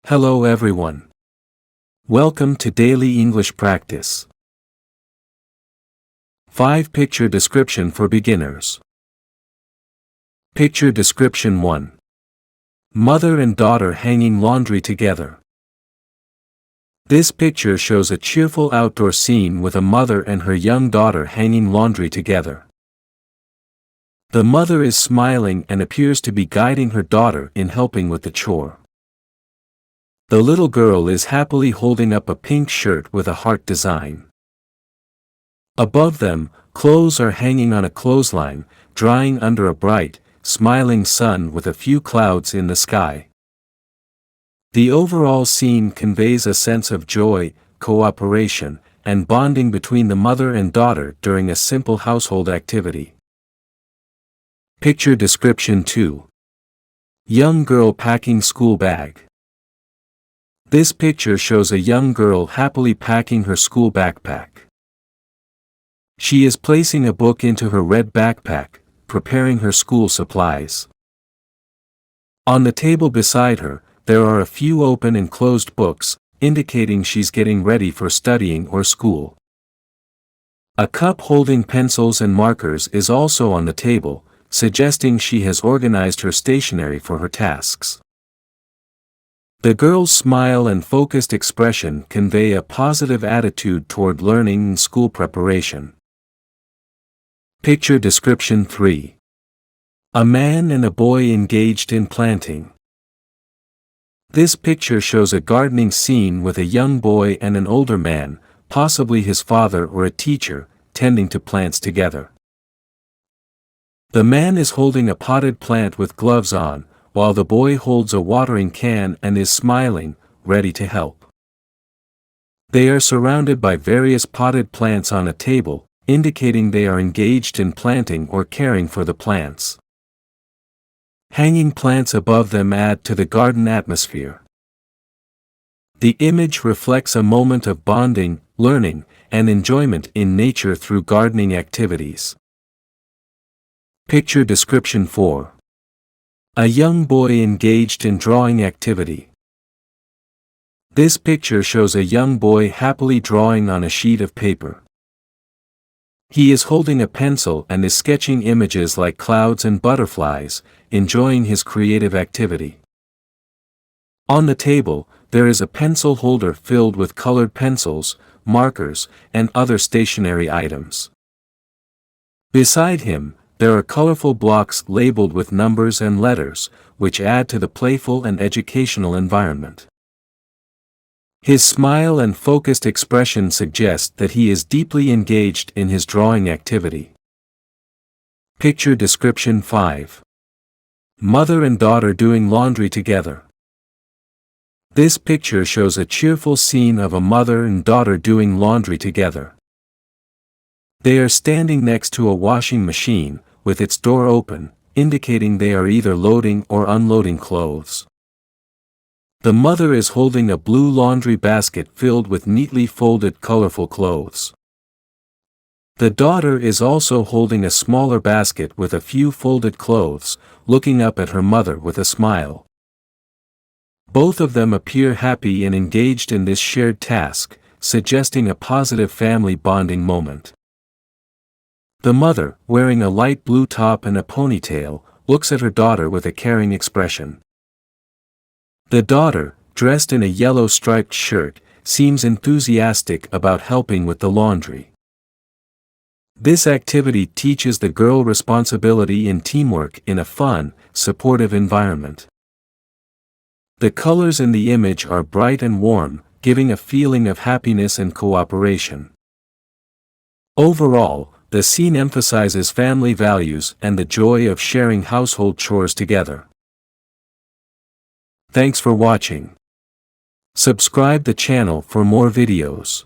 Hello everyone. Welcome to Daily English Practice. 5 Picture Description for Beginners. Picture Description 1. Mother and daughter hanging laundry together. This picture shows a cheerful outdoor scene with a mother and her young daughter hanging laundry together. The mother is smiling and appears to be guiding her daughter in helping with the chore. The little girl is happily holding up a pink shirt with a heart design. Above them, clothes are hanging on a clothesline, drying under a bright, smiling sun with a few clouds in the sky. The overall scene conveys a sense of joy, cooperation, and bonding between the mother and daughter during a simple household activity. Picture Description 2. Young girl packing school bag. This picture shows a young girl happily packing her school backpack. She is placing a book into her red backpack, preparing her school supplies. On the table beside her, there are a few open and closed books, indicating she's getting ready for studying or school. A cup holding pencils and markers is also on the table, suggesting she has organized her stationery for her tasks. The girl's smile and focused expression convey a positive attitude toward learning and school preparation. Picture Description 3. A man and a boy engaged in planting. This picture shows a gardening scene with a young boy and an older man, possibly his father or a teacher, tending to plants together. The man is holding a potted plant with gloves on, while the boy holds a watering can and is smiling, ready to help. They are surrounded by various potted plants on a table, indicating they are engaged in planting or caring for the plants. Hanging plants above them add to the garden atmosphere. The image reflects a moment of bonding, learning, and enjoyment in nature through gardening activities. Picture Description 4. A young boy engaged in drawing activity. This picture shows a young boy happily drawing on a sheet of paper. He is holding a pencil and is sketching images like clouds and butterflies, enjoying his creative activity. On the table, there is a pencil holder filled with colored pencils, markers, and other stationery items. Beside him, there are colorful blocks labeled with numbers and letters, which add to the playful and educational environment. His smile and focused expression suggest that he is deeply engaged in his drawing activity. Picture Description 5. Mother and daughter doing laundry together. This picture shows a cheerful scene of a mother and daughter doing laundry together. They are standing next to a washing machine, with its door open, indicating they are either loading or unloading clothes. The mother is holding a blue laundry basket filled with neatly folded colorful clothes. The daughter is also holding a smaller basket with a few folded clothes, looking up at her mother with a smile. Both of them appear happy and engaged in this shared task, suggesting a positive family bonding moment. The mother, wearing a light blue top and a ponytail, looks at her daughter with a caring expression. The daughter, dressed in a yellow striped shirt, seems enthusiastic about helping with the laundry. This activity teaches the girl responsibility and teamwork in a fun, supportive environment. The colors in the image are bright and warm, giving a feeling of happiness and cooperation. Overall, the scene emphasizes family values and the joy of sharing household chores together. Thanks for watching. Subscribe the channel for more videos.